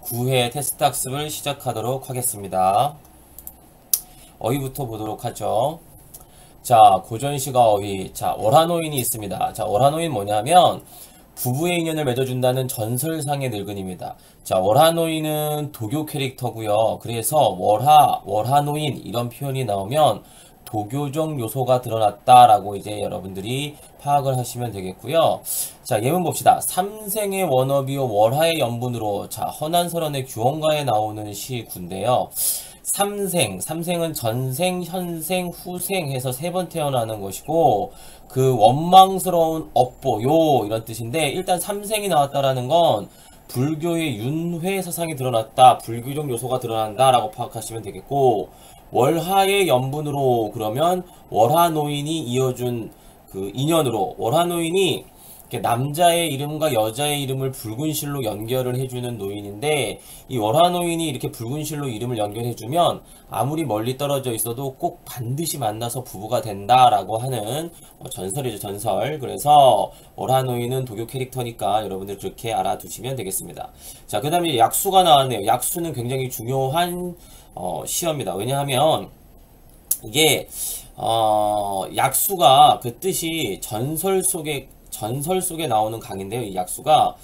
9회 테스트 학습을 시작하도록 하겠습니다. 어휘부터 보도록 하죠. 자, 고전시가 어휘. 자, 월화노인이 있습니다. 자, 월화노인 뭐냐면 부부의 인연을 맺어준다는 전설상의 늙은입니다. 자, 월화노인은 도교 캐릭터고요. 그래서 월화노인 이런 표현이 나오면 도교적 요소가 드러났다라고 이제 여러분들이 파악을 하시면 되겠고요. 자, 예문 봅시다. 삼생의 워너비요 월화의 연분으로. 자, 허난설원의 규원가에 나오는 시군데요. 삼생은 전생, 현생, 후생 해서 세 번 태어나는 것이고, 그 원망스러운 업보, 이런 뜻인데, 일단 삼생이 나왔다라는 건 불교의 윤회 사상이 드러났다, 불교적 요소가 드러난다 라고 파악하시면 되겠고, 월화의 연분으로 그러면 월화노인이 이어준 그 인연으로, 월화노인이 남자의 이름과 여자의 이름을 붉은 실로 연결을 해주는 노인인데, 이 월화노인이 이렇게 붉은 실로 이름을 연결해주면 아무리 멀리 떨어져 있어도 꼭 반드시 만나서 부부가 된다라고 하는 전설이죠, 전설. 그래서 월화노인은 도교 캐릭터니까 여러분들 그렇게 알아두시면 되겠습니다. 자, 그 다음에 약수가 나왔네요. 약수는 굉장히 중요한 시어입니다. 왜냐하면 이게 약수가 그 뜻이 전설 속에 나오는 강인데요. 이 약수가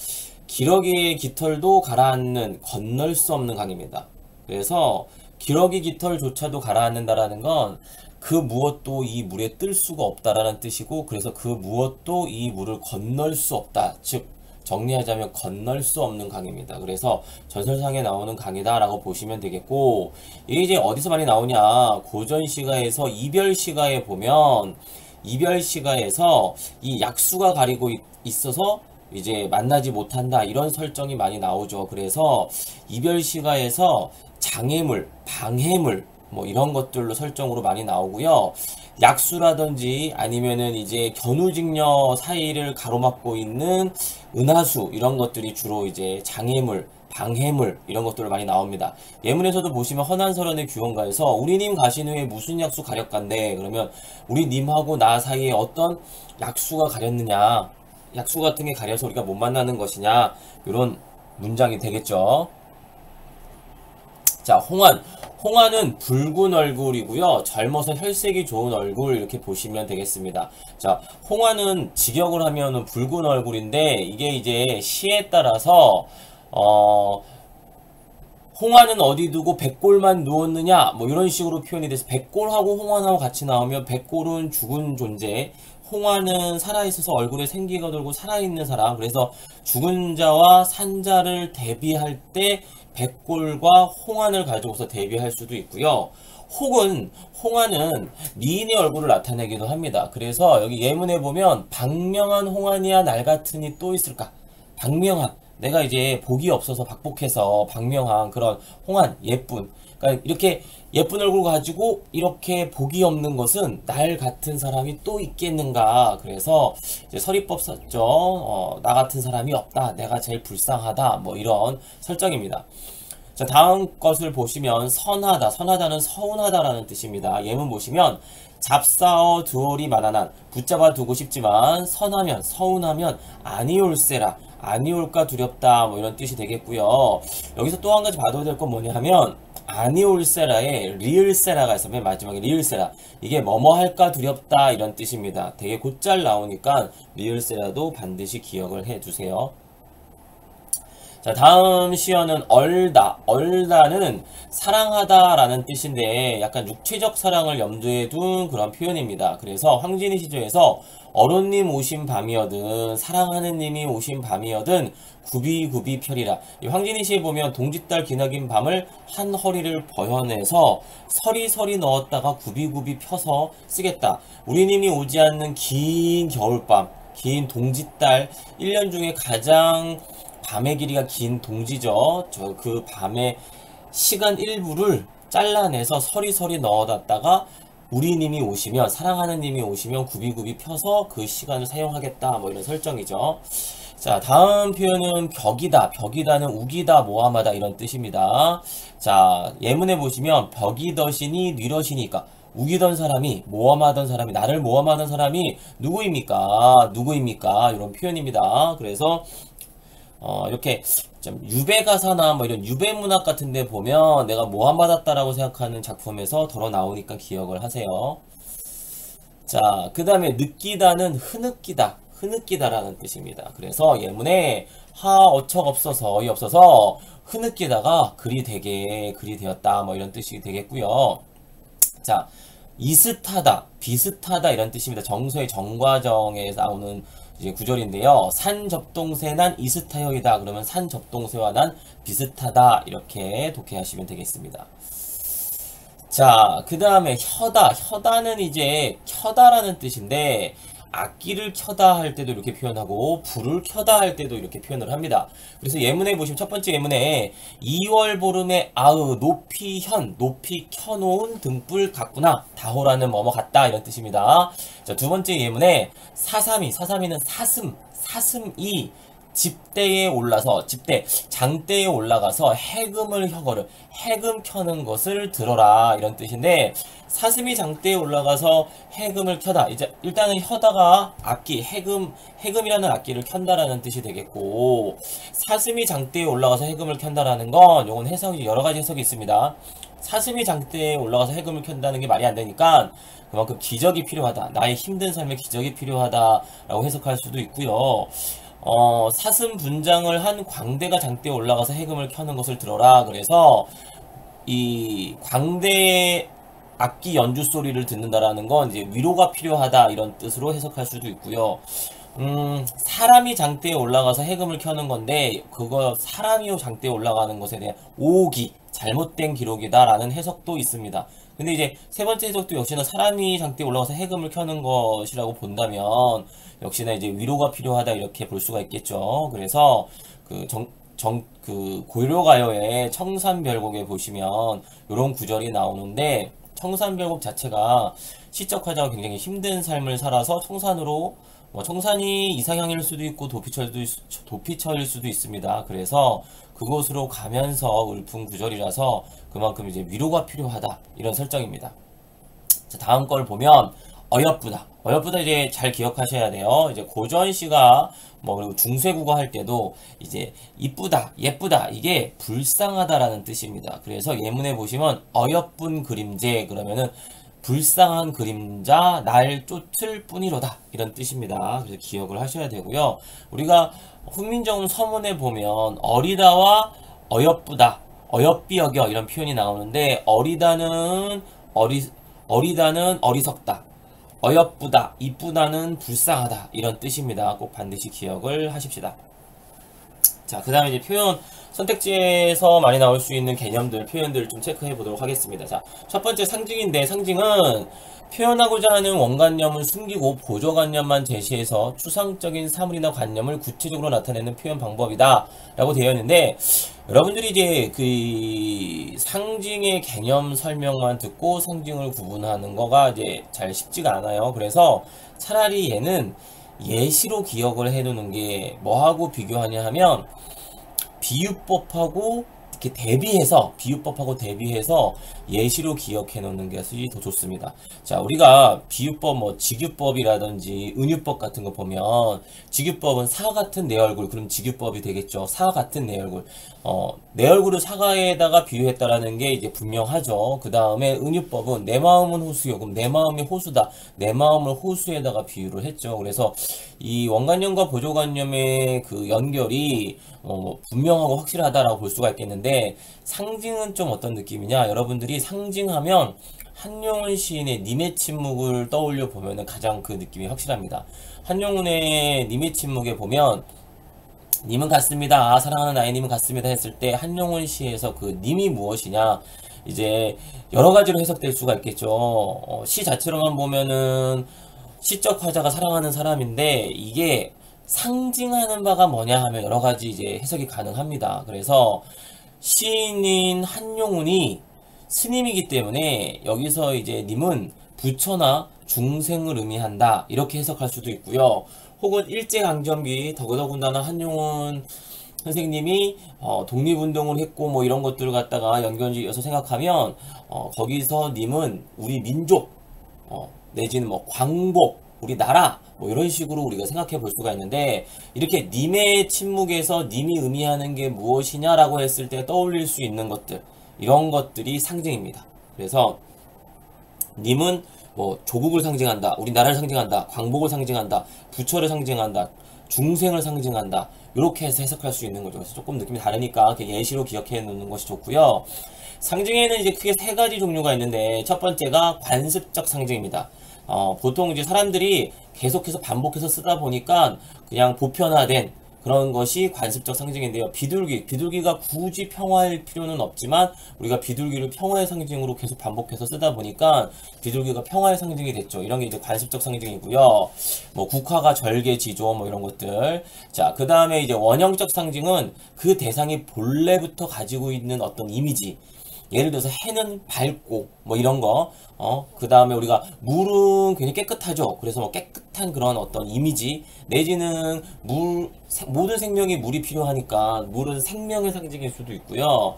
기러기의 깃털도 가라앉는, 건널 수 없는 강입니다. 그래서 기러기 깃털조차도 가라앉는다라는 건 그 무엇도 이 물에 뜰 수가 없다라는 뜻이고, 그래서 그 무엇도 이 물을 건널 수 없다. 즉 정리하자면 건널 수 없는 강입니다. 그래서 전설상에 나오는 강이다라고 보시면 되겠고, 이게 이제 어디서 많이 나오냐? 고전시가에서 이별시가에 보면 이별시가에서 이 약수가 가리고 있어서 이제 만나지 못한다 이런 설정이 많이 나오죠. 그래서 이별시가에서 장애물, 방해물 뭐 이런 것들로 설정으로 많이 나오고요. 약수라든지 아니면은 이제 견우직녀 사이를 가로막고 있는 은하수 이런 것들이 주로 이제 장애물, 방해물 이런 것들로 많이 나옵니다. 예문에서도 보시면 허난설원의 규원가에서 우리님 가신 후에 무슨 약수 가렸간데, 그러면 우리님하고 나 사이에 어떤 약수가 가렸느냐, 약수 같은 게 가려서 우리가 못 만나는 것이냐, 이런 문장이 되겠죠. 자, 홍화는 붉은 얼굴이고요. 젊어서 혈색이 좋은 얼굴 이렇게 보시면 되겠습니다. 자, 홍화는 직역을 하면은 붉은 얼굴인데, 이게 이제 시에 따라서 홍화는 어디 두고 백골만 누웠느냐 뭐 이런 식으로 표현이 돼서 백골하고 홍화하고 같이 나오면 백골은 죽은 존재, 홍화는 살아있어서 얼굴에 생기가 돌고 살아있는 사람. 그래서 죽은 자와 산 자를 대비할 때 백골과 홍환을 가지고서 대비할 수도 있고요. 혹은 홍환은 미인의 얼굴을 나타내기도 합니다. 그래서 여기 예문에 보면 박명한 홍환이야 날 같으니 또 있을까? 박명한, 내가 이제 복이 없어서 박복해서 박명한 그런 홍환, 예쁜, 그러니까 이렇게 예쁜 얼굴 가지고 이렇게 복이 없는 것은 날 같은 사람이 또 있겠는가. 그래서 이제 서리법 썼죠. 나 같은 사람이 없다, 내가 제일 불쌍하다, 뭐 이런 설정입니다. 자, 다음 것을 보시면 선하다는 서운하다라는 뜻입니다. 예문 보시면 잡사어 두얼이 만한한, 붙잡아 두고 싶지만 선하면 서운하면 아니올세라, 아니올까 두렵다 뭐 이런 뜻이 되겠고요. 여기서 또 한 가지 봐둬야 될 건 뭐냐 하면 아니올세라에 리을세라가 있어. 맨 마지막에 리을세라, 이게 뭐뭐 할까 두렵다 이런 뜻입니다. 되게 곧잘 나오니까 리을세라도 반드시 기억을 해 두세요. 자, 다음 시어는 얼다는 사랑하다라는 뜻인데 약간 육체적 사랑을 염두에 둔 그런 표현입니다. 그래서 황진이 시조에서 어른님 오신 밤이여든 사랑하는 님이 오신 밤이여든 구비구비 펴리라. 이 황진이 시에 보면 동짓달 기나긴 밤을 한 허리를 버여내서 서리서리 넣었다가 구비구비 펴서 쓰겠다. 우리님이 오지 않는 긴 겨울밤, 긴 동짓달, 1년 중에 가장 밤의 길이가 긴 동지죠. 저 그 밤의 시간 일부를 잘라내서 서리서리 넣어놨다가 우리님이 오시면, 사랑하는 님이 오시면 구비구비 펴서 그 시간을 사용하겠다 뭐 이런 설정이죠. 자, 다음 표현은 벽이다는 우기다, 모함하다 이런 뜻입니다. 자, 예문에 보시면 벽이더시니 뉘러시니까 우기던 사람이, 모함하던 사람이, 나를 모함하던 사람이 누구입니까? 이런 표현입니다. 그래서 이렇게 좀 유배 가사나 뭐 이런 유배 문학 같은 데 보면 내가 모함 받았다라고 생각하는 작품에서 덜어 나오니까 기억을 하세요. 자, 그 다음에 느끼다는 흐느끼다, 흐느끼다라는 뜻입니다. 그래서 예문에 하 어척 없어서 어이 없어서 흐느끼다가 글이 되었다 뭐 이런 뜻이 되겠고요. 자, 이슷하다, 비슷하다 이런 뜻입니다. 정서의 정과정에 나오는 이제 구절인데요. 산 접동새 난 이슷하여이다. 그러면 산 접동새와 난 비슷하다 이렇게 독해하시면 되겠습니다. 자, 그 다음에 혀다는 이제 켜다라는 뜻인데 악기를 켜다 할 때도 이렇게 표현하고 불을 켜다 할 때도 이렇게 표현을 합니다. 그래서 예문에 보시면 첫 번째 예문에 2월 보름에 아으 높이 켜놓은 등불 같구나 다호라는 뭐뭐 같다 이런 뜻입니다. 자, 두 번째 예문에 사삼이는 사슴이 집대에 올라서 장대에 올라가서 해금을 혀거를 해금 켜는 것을 들어라 이런 뜻인데 사슴이 장대에 올라가서 해금을 켜다 이제 일단은 혀다가 악기 해금이라는 악기를 켠다라는 뜻이 되겠고 사슴이 장대에 올라가서 해금을 켠다라는 건 요건 해석이 여러 가지 해석이 있습니다. 사슴이 장대에 올라가서 해금을 켠다는 게 말이 안 되니까 그만큼 기적이 필요하다 나의 힘든 삶에 기적이 필요하다라고 해석할 수도 있고요. 사슴 분장을 한 광대가 장대에 올라가서 해금을 켜는 것을 들어라. 그래서 이 광대의 악기 연주 소리를 듣는다라는 건 이제 위로가 필요하다 이런 뜻으로 해석할 수도 있고요. 사람이 장대에 올라가서 해금을 켜는 건데 그거 사람이 장대에 올라가는 것에 대한 오기 잘못된 기록이다라는 해석도 있습니다. 근데 이제 세 번째 해석도 역시나 사람이 장대에 올라가서 해금을 켜는 것이라고 본다면 역시나 이제 위로가 필요하다 이렇게 볼 수가 있겠죠. 그래서 그 고려가요의 청산별곡에 보시면 이런 구절이 나오는데 청산별곡 자체가 시적 화자가 굉장히 힘든 삶을 살아서 청산으로 청산이 이상향일 수도 있고 도피처일 수도 있습니다. 그래서 그곳으로 가면서 읊은 구절이라서 그만큼 이제 위로가 필요하다 이런 설정입니다. 자, 다음 걸 보면 어여쁘다 이제 잘 기억하셔야 돼요. 이제 고전시가 그리고 중세국어 할 때도 이제 이쁘다 예쁘다 이게 불쌍하다라는 뜻입니다. 그래서 예문에 보시면 어여쁜 그림제 그러면은 불쌍한 그림자 날 쫓을 뿐이로다 이런 뜻입니다. 그래서 기억을 하셔야 되고요. 우리가 훈민정음 서문에 보면 어리다와 어여쁘다 어여삐 여겨 이런 표현이 나오는데 어리다는 어리석다 어여쁘다 이쁘다는 불쌍하다 이런 뜻입니다. 꼭 반드시 기억을 하십시다. 자, 그 다음에 이제 표현 선택지에서 많이 나올 수 있는 개념들, 표현들을 좀 체크해 보도록 하겠습니다. 자, 첫 번째 상징인데 상징은 표현하고자 하는 원관념을 숨기고 보조관념만 제시해서 추상적인 사물이나 관념을 구체적으로 나타내는 표현 방법이다 라고 되어 있는데 여러분들이 이제 그 상징의 개념 설명만 듣고 상징을 구분하는 거가 이제 잘 쉽지가 않아요. 그래서 차라리 얘는 예시로 기억을 해 놓는 게 뭐하고 비교하냐 하면 비유법하고 비유법하고 대비해서 예시로 기억해 놓는 것이 더 좋습니다. 자, 우리가 비유법 직유법이라든지 은유법 같은 거 보면 직유법은 사 같은 내 얼굴 그럼 직유법이 되겠죠. 사 같은 내 얼굴 내 얼굴을 사과에다가 비유했다라는 게 이제 분명하죠. 그 다음에 은유법은 내 마음은 호수요 그럼 내 마음이 호수다 내 마음을 호수에다가 비유를 했죠. 그래서 이 원관념과 보조관념의 그 연결이 분명하고 확실하다라고 볼 수가 있겠는데 상징은 좀 어떤 느낌이냐 여러분들이 상징하면 한용운 시인의 님의 침묵을 떠올려 보면은 가장 그 느낌이 확실합니다. 한용운의 님의 침묵에 보면 님은 같습니다. 사랑하는 아이님은 같습니다 했을 때 한용운 시에서 그 님이 무엇이냐 이제 여러 가지로 해석될 수가 있겠죠. 시 자체로만 보면은 시적 화자가 사랑하는 사람인데 이게 상징하는 바가 뭐냐 하면 여러 가지 이제 해석이 가능합니다. 그래서 시인인 한용운이 스님이기 때문에 여기서 이제 님은 부처나 중생을 의미한다 이렇게 해석할 수도 있고요. 혹은 일제강점기 더더군다나 한용운 선생님이 독립운동을 했고 이런 것들을 갖다가 연결지어서 생각하면 거기서 님은 우리 민족 내지는 광복 우리나라 뭐 이런 식으로 우리가 생각해 볼 수가 있는데 이렇게 님의 침묵에서 님이 의미하는 게 무엇이냐라고 했을 때 떠올릴 수 있는 것들 이런 것들이 상징입니다. 그래서 님은 뭐 조국을 상징한다, 우리나라를 상징한다, 광복을 상징한다, 부처를 상징한다, 중생을 상징한다 이렇게 해서 해석할 수 있는 거죠. 그래서 조금 느낌이 다르니까 예시로 기억해 놓는 것이 좋고요. 상징에는 이제 크게 세 가지 종류가 있는데 첫 번째가 관습적 상징입니다. 보통 이제 사람들이 계속해서 반복해서 쓰다 보니까 그냥 보편화된 그런 것이 관습적 상징인데요. 비둘기가 굳이 평화일 필요는 없지만 우리가 비둘기를 평화의 상징으로 계속 반복해서 쓰다 보니까 비둘기가 평화의 상징이 됐죠. 이런 게 이제 관습적 상징이고요. 뭐 국화가 절개지조 뭐 이런 것들. 자, 그 다음에 이제 원형적 상징은 그 대상이 본래부터 가지고 있는 어떤 이미지. 예를 들어서 해는 밝고 뭐 이런 거, 그 다음에 우리가 물은 굉장히 깨끗하죠. 그래서 뭐 깨끗한 그런 어떤 이미지 내지는 모든 생명이 물이 필요하니까 물은 생명의 상징일 수도 있고요.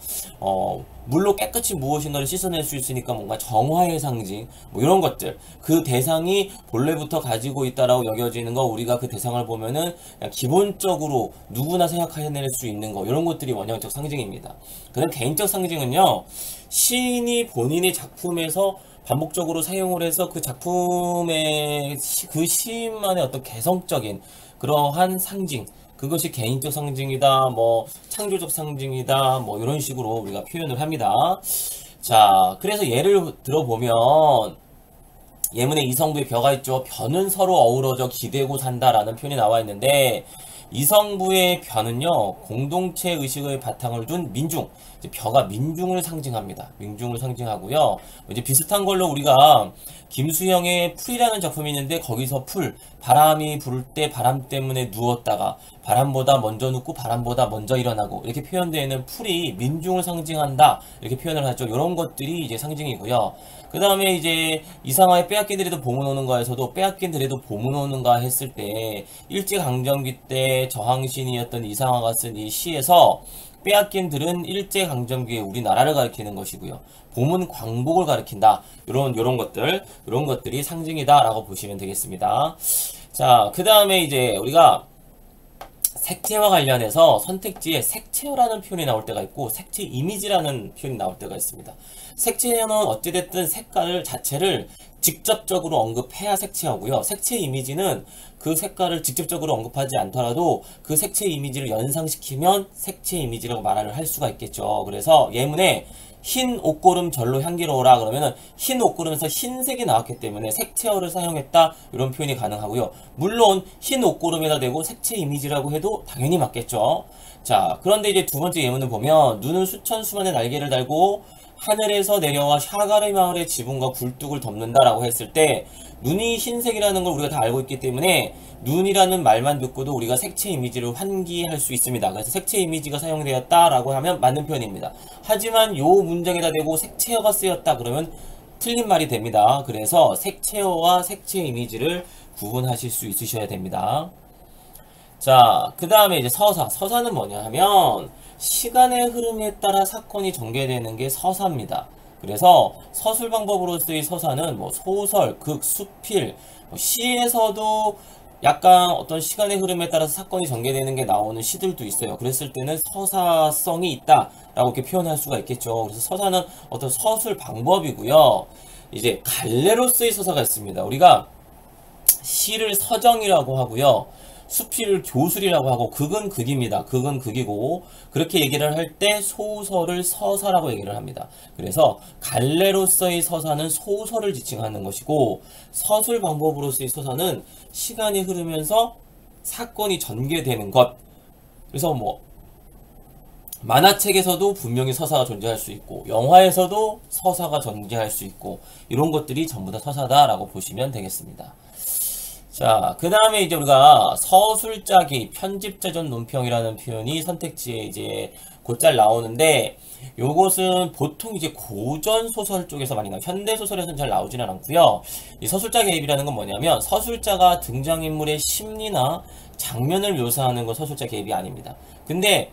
물로 깨끗이 무엇인가를 씻어낼 수 있으니까 뭔가 정화의 상징 뭐 이런 것들 그 대상이 본래부터 가지고 있다라고 여겨지는 거 우리가 그 대상을 보면은 그냥 기본적으로 누구나 생각해낼 수 있는 거 이런 것들이 원형적 상징입니다. 그다음 개인적 상징은요. 시인이 본인의 작품에서 반복적으로 사용을 해서 그 작품의 그 시인만의 어떤 개성적인 그러한 상징 그것이 개인적 상징이다 뭐 창조적 상징이다 뭐 이런 식으로 우리가 표현을 합니다. 자, 그래서 예를 들어보면 예문에 이성부의 벼가 있죠. 벼는 서로 어우러져 기대고 산다라는 표현이 나와 있는데 이성부의 벼는요 공동체 의식의 바탕을 둔 민중 벼가 민중을 상징합니다. 민중을 상징하고요. 이제 비슷한 걸로 우리가 김수영의 풀이라는 작품이 있는데 거기서 풀 바람이 불 때 바람 때문에 누웠다가 바람보다 먼저 눕고 바람보다 먼저 일어나고 이렇게 표현되어 있는 풀이 민중을 상징한다 이렇게 표현을 하죠. 이런 것들이 이제 상징이고요. 그 다음에 이제 이상하게 빼앗긴 들에도 봄은 오는가에서도 빼앗긴 들에도 봄은 오는가 했을 때 일제강점기 때 저항신이었던 이상화가 쓴 이 시에서 빼앗긴 들은 일제강점기에 우리나라를 가리키는 것이고요. 봄은 광복을 가리킨다. 이런 것들이 상징이다라고 보시면 되겠습니다. 자, 그 다음에 이제 우리가 색채와 관련해서 선택지에 색채라는 표현이 나올 때가 있고 색채 이미지라는 표현이 나올 때가 있습니다. 색채는 어찌됐든 색깔 자체를 직접적으로 언급해야 색채하고요. 색채 이미지는 그 색깔을 직접적으로 언급하지 않더라도 그 색채 이미지를 연상시키면 색채 이미지라고 말을 할 수가 있겠죠. 그래서 예문에 흰 옷고름 절로 향기로워라 그러면은 흰 옷고름에서 흰색이 나왔기 때문에 색채어를 사용했다 이런 표현이 가능하고요. 물론 흰 옷고름에다 대고 색채 이미지라고 해도 당연히 맞겠죠. 자, 그런데 이제 두 번째 예문을 보면 눈은 수천 수만의 날개를 달고 하늘에서 내려와 샤가르 마을의 지붕과 굴뚝을 덮는다라고 했을 때 눈이 흰색이라는 걸 우리가 다 알고 있기 때문에 눈이라는 말만 듣고도 우리가 색채 이미지를 환기할 수 있습니다. 그래서 색채 이미지가 사용되었다라고 하면 맞는 표현입니다. 하지만 요 문장에다 대고 색채어가 쓰였다 그러면 틀린 말이 됩니다. 그래서 색채어와 색채 이미지를 구분하실 수 있으셔야 됩니다. 자, 그 다음에 이제 서사는 뭐냐 하면 시간의 흐름에 따라 사건이 전개되는 게 서사입니다. 그래서 서술 방법으로서의 서사는 뭐 소설, 극, 수필, 뭐 시에서도 약간 어떤 시간의 흐름에 따라서 사건이 전개되는 게 나오는 시들도 있어요. 그랬을 때는 서사성이 있다라고 이렇게 표현할 수가 있겠죠. 그래서 서사는 어떤 서술 방법이고요. 이제 갈래로서의 서사가 있습니다. 우리가 시를 서정이라고 하고요. 수필을 교술이라고 하고 극은 극입니다. 극은 극이고 그렇게 얘기를 할 때 소설을 서사라고 얘기를 합니다. 그래서 갈래로서의 서사는 소설을 지칭하는 것이고 서술 방법으로서의 서사는 시간이 흐르면서 사건이 전개되는 것. 그래서 뭐 만화책에서도 분명히 서사가 존재할 수 있고 영화에서도 서사가 존재할 수 있고 이런 것들이 전부 다 서사다라고 보시면 되겠습니다. 자, 그 다음에 이제 우리가 서술짜기, 편집자전 논평이라는 표현이 선택지에 이제 곧잘 나오는데 요것은 보통 이제 고전 소설 쪽에서 많이 나와요. 현대 소설에서는 잘 나오지는 않고요. 이 서술자 개입이라는 건 뭐냐면 서술자가 등장인물의 심리나 장면을 묘사하는 건 서술자 개입이 아닙니다. 근데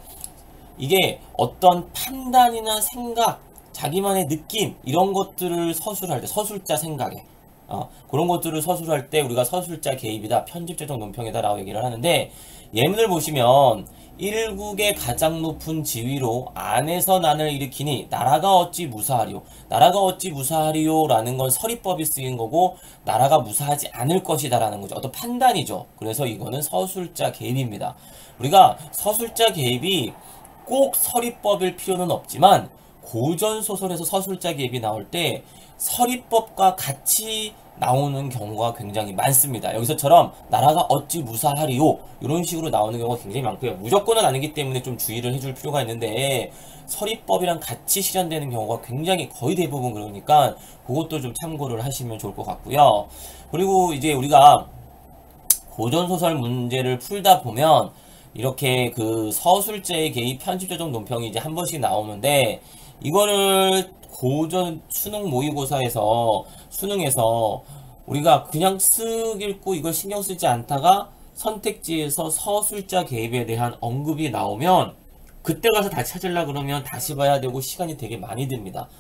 이게 어떤 판단이나 생각, 자기만의 느낌 이런 것들을 서술할 때 서술자 생각에 그런 것들을 서술할 때 우리가 서술자 개입이다, 편집자적 논평이다 라고 얘기를 하는데, 예문을 보시면 일국의 가장 높은 지위로 안에서 난을 일으키니 나라가 어찌 무사하리요. 나라가 어찌 무사하리요 라는 건 서리법이 쓰인 거고, 나라가 무사하지 않을 것이다 라는 거죠. 어떤 판단이죠. 그래서 이거는 서술자 개입입니다. 우리가 서술자 개입이 꼭 서리법일 필요는 없지만, 고전소설에서 서술자 개입이 나올 때 서리법과 같이 나오는 경우가 굉장히 많습니다. 여기서처럼 나라가 어찌 무사하리요 이런 식으로 나오는 경우가 굉장히 많고요. 무조건은 아니기 때문에 좀 주의를 해줄 필요가 있는데, 서리법이랑 같이 실현되는 경우가 굉장히 거의 대부분 그러니까 그것도 좀 참고를 하시면 좋을 것 같고요. 그리고 이제 우리가 고전소설 문제를 풀다 보면 이렇게 그 서술자의 개입, 편집자적 논평이 이제 한 번씩 나오는데, 이거를 고전 수능 모의고사에서 수능에서 우리가 그냥 쓱 읽고 이걸 신경 쓰지 않다가 선택지에서 서술자 개입에 대한 언급이 나오면 그때 가서 다시 찾으려고 그러면 다시 봐야 되고 시간이 되게 많이 듭니다.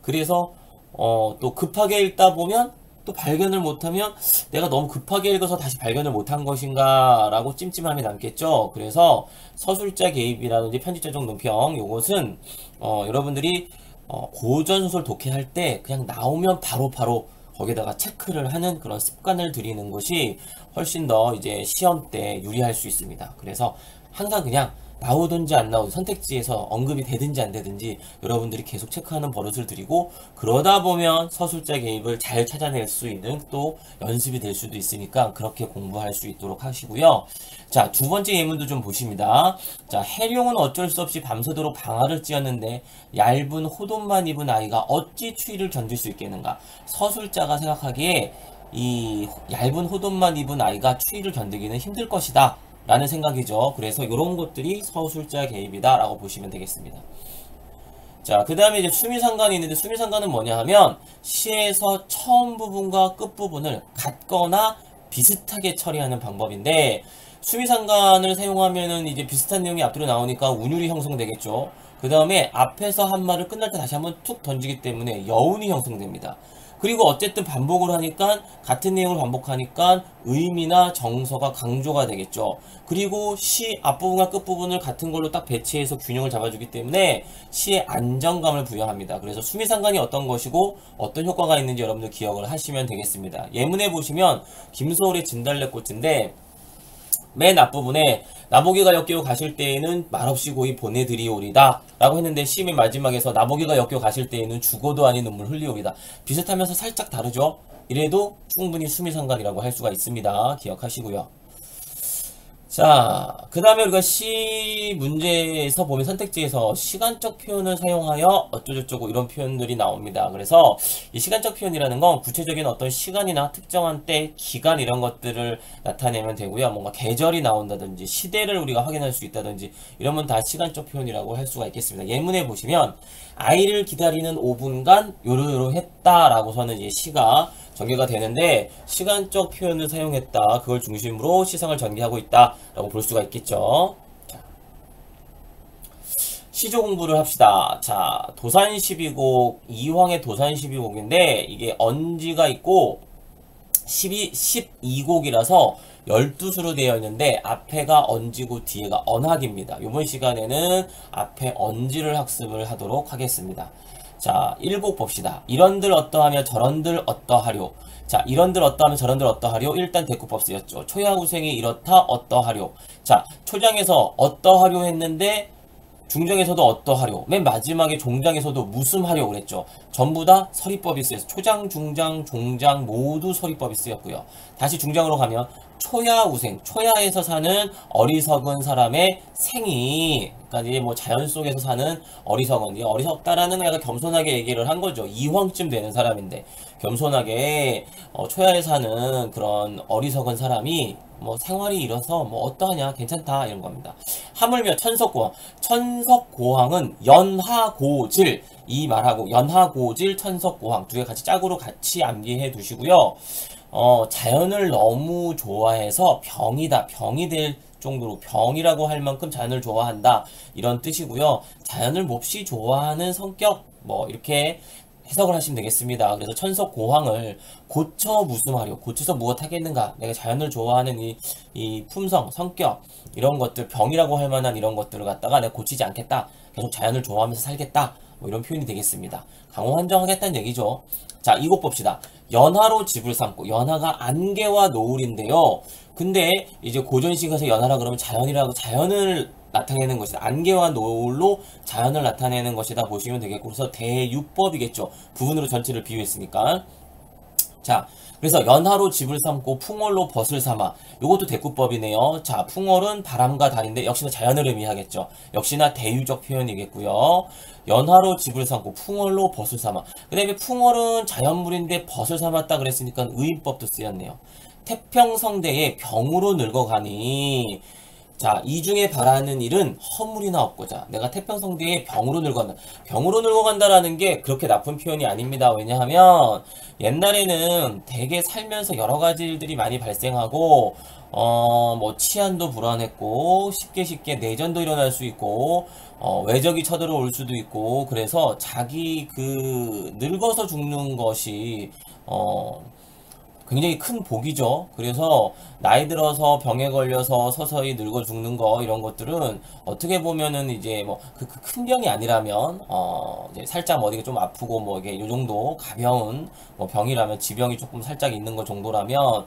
그래서 또 급하게 읽다 보면 또 발견을 못하면 내가 너무 급하게 읽어서 다시 발견을 못한 것인가 라고 찜찜함이 남겠죠. 그래서 서술자 개입이라든지 편집자적 논평, 요것은 여러분들이 고전소설 독해할 때 그냥 나오면 바로 거기다가 체크를 하는 그런 습관을 들이는 것이 훨씬 더 이제 시험 때 유리할 수 있습니다. 그래서 항상 그냥 나오든지 안 나오든지 선택지에서 언급이 되든지 안 되든지 여러분들이 계속 체크하는 버릇을 들이고, 그러다 보면 서술자 개입을 잘 찾아낼 수 있는 또 연습이 될 수도 있으니까 그렇게 공부할 수 있도록 하시고요. 자, 두 번째 예문도 좀 보십니다. 자, 해룡은 어쩔 수 없이 밤새도록 방아를 찧었는데 얇은 호돈만 입은 아이가 어찌 추위를 견딜 수 있겠는가. 서술자가 생각하기에 이 얇은 호돈만 입은 아이가 추위를 견디기는 힘들 것이다 라는 생각이죠. 그래서 이런 것들이 서술자 개입이다 라고 보시면 되겠습니다. 자, 그 다음에 이제 수미상관이 있는데, 수미상관은 뭐냐 하면 시에서 처음 부분과 끝 부분을 같거나 비슷하게 처리하는 방법인데, 수미상관을 사용하면은 이제 비슷한 내용이 앞뒤로 나오니까 운율이 형성되겠죠. 그 다음에 앞에서 한 말을 끝날 때 다시 한번 툭 던지기 때문에 여운이 형성됩니다. 그리고 어쨌든 반복을 하니까, 같은 내용을 반복하니까 의미나 정서가 강조가 되겠죠. 그리고 시 앞부분과 끝부분을 같은 걸로 딱 배치해서 균형을 잡아주기 때문에 시에 안정감을 부여합니다. 그래서 수미상관이 어떤 것이고 어떤 효과가 있는지 여러분들 기억을 하시면 되겠습니다. 예문에 보시면 김소월의 진달래꽃인데, 맨 앞부분에 나보기가 역겨워 가실 때에는 말없이 고이 보내드리오리다 라고 했는데, 시의 마지막에서 나보기가 역겨워 가실 때에는 죽어도 아닌 눈물 흘리오리다. 비슷하면서 살짝 다르죠. 이래도 충분히 수미상관이라고 할 수가 있습니다. 기억하시고요. 자, 그 다음에 우리가 시 문제에서 보면 선택지에서 시간적 표현을 사용하여 어쩌고저쩌고 이런 표현들이 나옵니다. 그래서 이 시간적 표현이라는 건 구체적인 어떤 시간이나 특정한 때, 기간 이런 것들을 나타내면 되고요. 뭔가 계절이 나온다든지 시대를 우리가 확인할 수 있다든지 이러면 다 시간적 표현이라고 할 수가 있겠습니다. 예문에 보시면 아이를 기다리는 5분간 요로요로 했다라고서는 이제 시가 전개가 되는데, 시간적 표현을 사용했다, 그걸 중심으로 시상을 전개하고 있다 라고 볼 수가 있겠죠. 자, 시조 공부를 합시다. 자, 도산12곡, 이황의 도산12곡인데 이게 언지가 있고 12곡이라서 12수로 되어 있는데 앞에가 언지고 뒤에가 언학입니다. 이번 시간에는 앞에 언지를 학습을 하도록 하겠습니다. 자, 1곡 봅시다. 이런들 어떠하며 저런들 어떠하려. 자, 이런들 어떠하며 저런들 어떠하려. 일단 대꾸법 쓰였죠. 초야우생이 이렇다 어떠하려. 자, 초장에서 어떠하려 했는데 중장에서도 어떠하려, 맨 마지막에 종장에서도 무슨 하려 그랬죠. 전부 다 서리법이 쓰여서 초장, 중장, 종장 모두 서리법이 쓰였고요. 다시 중장으로 가면 초야우생, 초야에서 사는 어리석은 사람의 생이, 그러니까 이제 뭐 자연 속에서 사는 어리석은, 어리석다라는 약간 겸손하게 얘기를 한 거죠. 이황쯤 되는 사람인데 겸손하게 초야에 사는 그런 어리석은 사람이 뭐 생활이 이래서 뭐 어떠하냐, 괜찮다 이런 겁니다. 하물며 천석고항, 천석고항은 연하고질, 이 말하고 연하고질, 천석고항 두 개 같이 짝으로 같이 암기해 두시고요. 자연을 너무 좋아해서 병이다, 병이 될 정도로, 병이라고 할 만큼 자연을 좋아한다 이런 뜻이고요. 자연을 몹시 좋아하는 성격, 뭐 이렇게 해석을 하시면 되겠습니다. 그래서 천석고황을 고쳐 무슨하려 고쳐서 무엇 하겠는가. 내가 자연을 좋아하는 이 품성, 성격 이런 것들, 병이라고 할 만한 이런 것들을 갖다가 내가 고치지 않겠다. 계속 자연을 좋아하면서 살겠다. 뭐 이런 표현이 되겠습니다. 강호한정하겠다는 얘기죠. 자, 이것 봅시다. 연하로 집을 삼고, 연하가 안개와 노을인데요. 근데 이제 고전시 가서 연하라 그러면 자연이라고, 자연을 나타내는 것이다. 안개와 노을로 자연을 나타내는 것이다 보시면 되겠고, 그래서 대유법이겠죠. 부분으로 전체를 비유했으니까. 자, 그래서 연하로 집을 삼고 풍월로 벗을 삼아. 요것도 대꾸법이네요. 자, 풍월은 바람과 달인데 역시나 자연을 의미하겠죠. 역시나 대유적 표현이겠고요. 연하로 집을 삼고 풍월로 벗을 삼아. 그 다음에 풍월은 자연물인데 벗을 삼았다 그랬으니까 의인법도 쓰였네요. 태평성대에 병으로 늙어가니. 자, 이 중에 바라는 일은 허물이나 없고자. 내가 태평성대에 병으로 늙어간다. 병으로 늙어간다라는 게 그렇게 나쁜 표현이 아닙니다. 왜냐하면 옛날에는 되게 살면서 여러 가지 일들이 많이 발생하고 뭐 치안도 불안했고 쉽게 내전도 일어날 수 있고 외적이 쳐들어올 수도 있고, 그래서 자기 그 늙어서 죽는 것이 굉장히 큰 복이죠. 그래서 나이 들어서 병에 걸려서 서서히 늙어 죽는 거, 이런 것들은 어떻게 보면은 이제 뭐 그 큰 병이 아니라면 이제 살짝 어디가 좀 아프고 뭐 이게 요 정도 가벼운 뭐 병이라면, 지병이 조금 살짝 있는 것 정도라면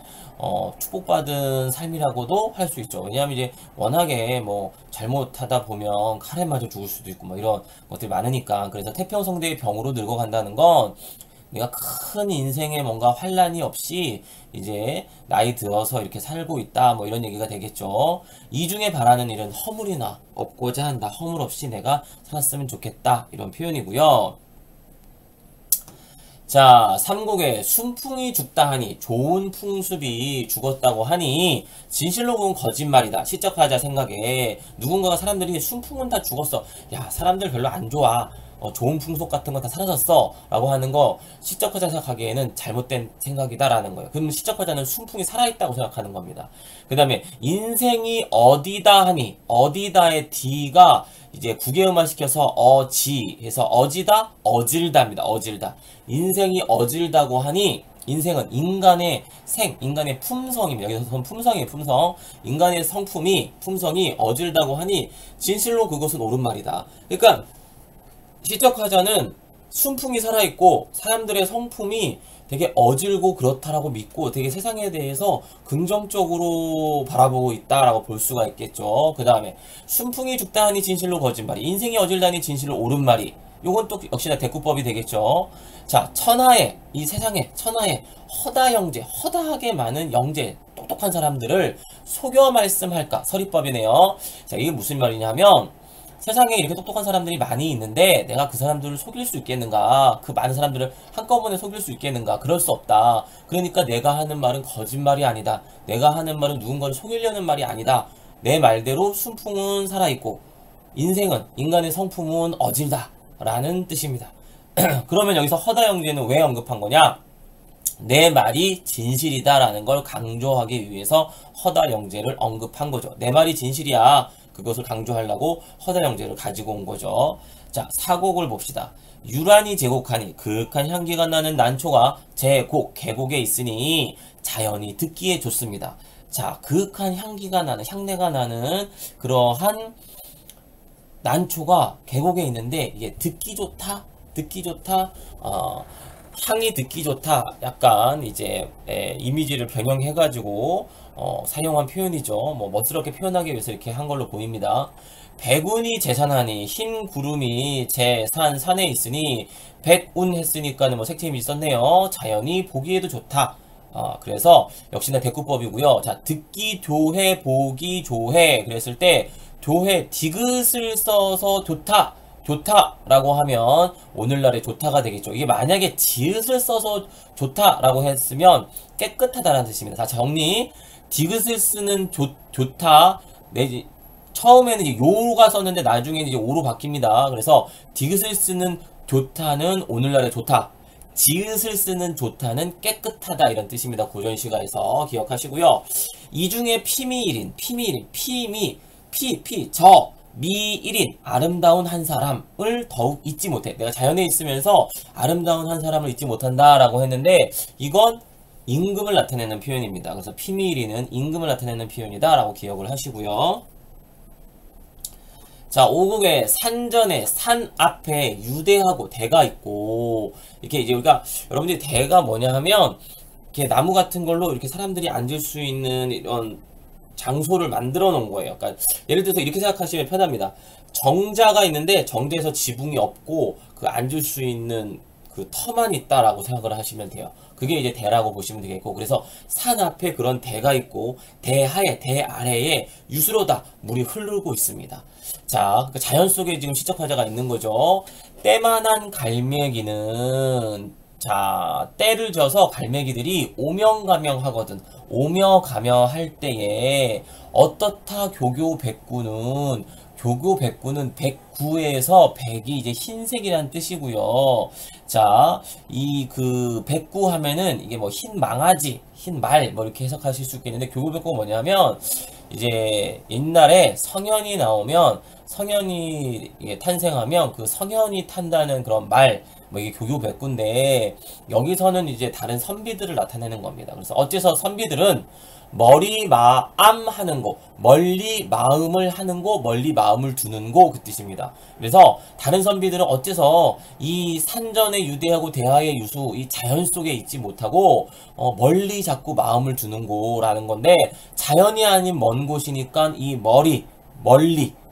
축복받은 삶이라고도 할 수 있죠. 왜냐하면 이제 워낙에 뭐 잘못하다 보면 칼에 맞아 죽을 수도 있고 뭐 이런 것들이 많으니까. 그래서 태평성대의 병으로 늙어간다는 건 내가 큰 인생에 뭔가 환란이 없이 이제 나이 들어서 이렇게 살고 있다, 뭐 이런 얘기가 되겠죠. 이 중에 바라는 일은 허물이나 없고자 한다. 허물 없이 내가 살았으면 좋겠다, 이런 표현이고요. 자, 삼국에 순풍이 죽다 하니, 좋은 풍습이 죽었다고 하니 진실로 그건 거짓말이다. 시적하자 생각에 누군가가, 사람들이 순풍은 다 죽었어, 야 사람들 별로 안 좋아, 좋은 풍속 같은 거 다 사라졌어 라고 하는 거, 시적화자 생각하기에는 잘못된 생각이다라는 거예요. 그럼 시적화자는 순풍이 살아있다고 생각하는 겁니다. 그 다음에 인생이 어디다 하니, 어디다의 D가 이제 구개음화 시켜서 어지 해서 어지다, 어질다입니다. 어질다. 인생이 어질다고 하니, 인생은 인간의 인간의 품성입니다. 여기서 품성이에요. 품성. 인간의 성품이, 품성이 어질다고 하니 진실로 그것은 옳은 말이다. 그러니까 시적화자는 순풍이 살아있고 사람들의 성품이 되게 어질고 그렇다라고 믿고 되게 세상에 대해서 긍정적으로 바라보고 있다라고 볼 수가 있겠죠. 그 다음에 순풍이 죽다 하니 진실로 거짓말이, 인생이 어질다니 진실로 옳은 말이. 요건 또 역시나 대꾸법이 되겠죠. 자, 천하에, 이 세상에 천하에 허다 영재, 허다하게 많은 영재, 똑똑한 사람들을 속여 말씀할까? 서리법이네요. 자, 이게 무슨 말이냐면, 세상에 이렇게 똑똑한 사람들이 많이 있는데 내가 그 사람들을 속일 수 있겠는가? 그 많은 사람들을 한꺼번에 속일 수 있겠는가? 그럴 수 없다. 그러니까 내가 하는 말은 거짓말이 아니다. 내가 하는 말은 누군가를 속이려는 말이 아니다. 내 말대로 순풍은 살아있고 인생은, 인간의 성품은 어질다 라는 뜻입니다. 그러면 여기서 허다영재는 왜 언급한 거냐? 내 말이 진실이다 라는 걸 강조하기 위해서 허다영재를 언급한 거죠. 내 말이 진실이야, 그것을 강조하려고 허다영재를 가지고 온 거죠. 자, 사곡을 봅시다. 유란이 제곡하니, 그윽한 향기가 나는 난초가 제곡, 계곡에 있으니 자연이 듣기에 좋습니다. 자, 그윽한 향기가 나는, 향내가 나는 그러한 난초가 계곡에 있는데 이게 듣기 좋다, 듣기 좋다, 향이 듣기 좋다, 약간 이제 이미지를 변형해가지고 사용한 표현이죠. 뭐 멋스럽게 표현하기 위해서 이렇게 한 걸로 보입니다. 백운이 제산하니, 흰 구름이 산에 있으니 백운 했으니까는 뭐 색채임이 있었네요. 자연이 보기에도 좋다. 그래서 역시나 대꾸법이고요. 자, 듣기 조해, 보기 조해 그랬을 때 조해, 디귿을 써서 좋다, 좋다라고 하면 오늘날의 좋다가 되겠죠. 이게 만약에 지읒을 써서 좋다라고 했으면 깨끗하다라는 뜻입니다. 자, 정리. 디귿을 쓰는 좋다, 내지 처음에는 이제 요가 썼는데 나중에는 이제 오로 바뀝니다. 그래서 디귿을 쓰는 좋다는 오늘날의 좋다, 지읒을 쓰는 좋다는 깨끗하다, 이런 뜻입니다. 고전시가에서 기억하시고요. 이 중에 피미일인, 피미일인, 저 미일인 아름다운 한 사람을 더욱 잊지 못해. 내가 자연에 있으면서 아름다운 한 사람을 잊지 못한다라고 했는데 이건 임금을 나타내는 표현입니다. 그래서 피미일이는 임금을 나타내는 표현이다 라고 기억을 하시고요. 자, 5국에 산전에 산 앞에 유대하고 대가 있고, 이렇게 이제 우리가 여러분들이 대가 뭐냐 하면 이렇게 나무 같은 걸로 이렇게 사람들이 앉을 수 있는 이런 장소를 만들어 놓은 거예요. 그러니까 예를 들어서 이렇게 생각하시면 편합니다. 정자가 있는데 정자에서 지붕이 없고 그 앉을 수 있는 그 터만 있다라고 생각을 하시면 돼요. 그게 이제 대라고 보시면 되겠고, 그래서 산 앞에 그런 대가 있고 대 하에 대 아래에 유수로다 물이 흐르고 있습니다. 자, 그 자연 속에 지금 시적 화자가 있는 거죠. 때만한 갈매기는, 자, 때를 져서 갈매기들이 오명가명 하거든. 오며가며 할 때에 어떻다 교교 백구는 백구에서 백이 이제 흰색이라는 뜻이고요. 자, 이 그 백구 하면은 이게 뭐 흰 망아지, 흰 말 뭐 이렇게 해석하실 수 있겠는데, 교교 백구가 뭐냐면 이제 옛날에 성현이 나오면, 성현이 탄생하면 그 성현이 탄다는 그런 말, 뭐 이게 교교 백구인데, 여기서는 이제 다른 선비들을 나타내는 겁니다. 그래서 어째서 선비들은 머리 마암 하는 거, 멀리 마음을 하는 거, 멀리 마음을 두는 거, 그 뜻입니다. 그래서 다른 선비들은 어째서 이 산전의 유대하고 대하의 유수, 이 자연 속에 있지 못하고 멀리 자꾸 마음을 두는 거라는 건데, 자연이 아닌 먼 곳이니까 이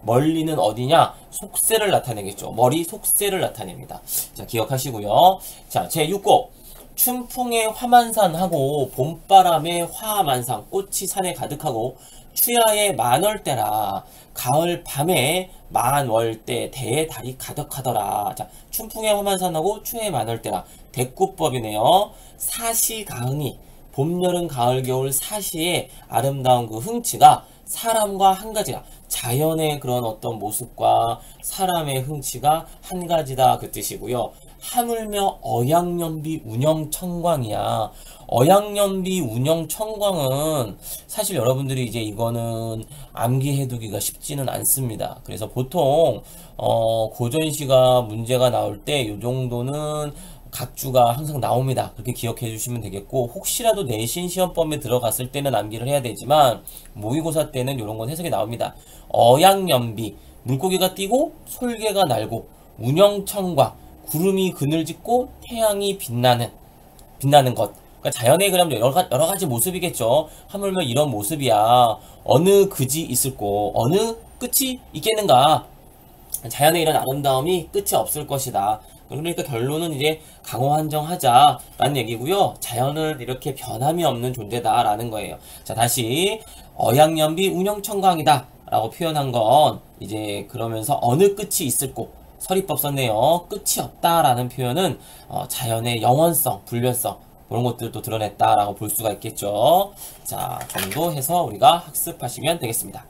멀리는 어디냐? 속세를 나타내겠죠. 머리 속세를 나타냅니다. 자, 기억하시고요. 자, 제6고 춘풍의 화만산하고 봄바람의 화만상, 꽃이 산에 가득하고 추야의 만월대라. 가을 밤에 만월대 대의 달이 가득하더라. 자, 춘풍의 화만산하고 추야의 만월대라. 대꾸법이네요. 사시가흥이, 봄, 여름, 가을, 겨울 사시의 아름다운 그 흥치가 사람과 한 가지다. 자연의 그런 어떤 모습과 사람의 흥치가 한 가지다, 그 뜻이고요. 하물며 어양연비 운영청광이야. 어양연비 운영청광은 사실 여러분들이 이제 이거는 암기해두기가 쉽지는 않습니다. 그래서 보통 고전시가 문제가 나올 때 이 정도는 각주가 항상 나옵니다. 그렇게 기억해 주시면 되겠고, 혹시라도 내신 시험범에 들어갔을 때는 암기를 해야 되지만 모의고사 때는 이런 건 해석이 나옵니다. 어양연비, 물고기가 뛰고 솔개가 날고, 운영청광, 구름이 그늘짓고 태양이 빛나는 것. 그러니까 자연의 그럼 여러 가지 모습이겠죠. 하물며 이런 모습이야. 어느 그지 있을꼬, 어느 끝이 있겠는가. 자연의 이런 아름다움이 끝이 없을 것이다. 그러니까 결론은 이제 강호한정하자라는 얘기고요. 자연은 이렇게 변함이 없는 존재다라는 거예요. 자, 다시 어양연비 운영청광이다 라고 표현한 건 이제 그러면서 어느 끝이 있을꼬, 서리법 썼네요. 끝이 없다라는 표현은 자연의 영원성, 불변성, 그런 것들도 드러냈다라고 볼 수가 있겠죠. 자, 정도 해서 우리가 학습하시면 되겠습니다.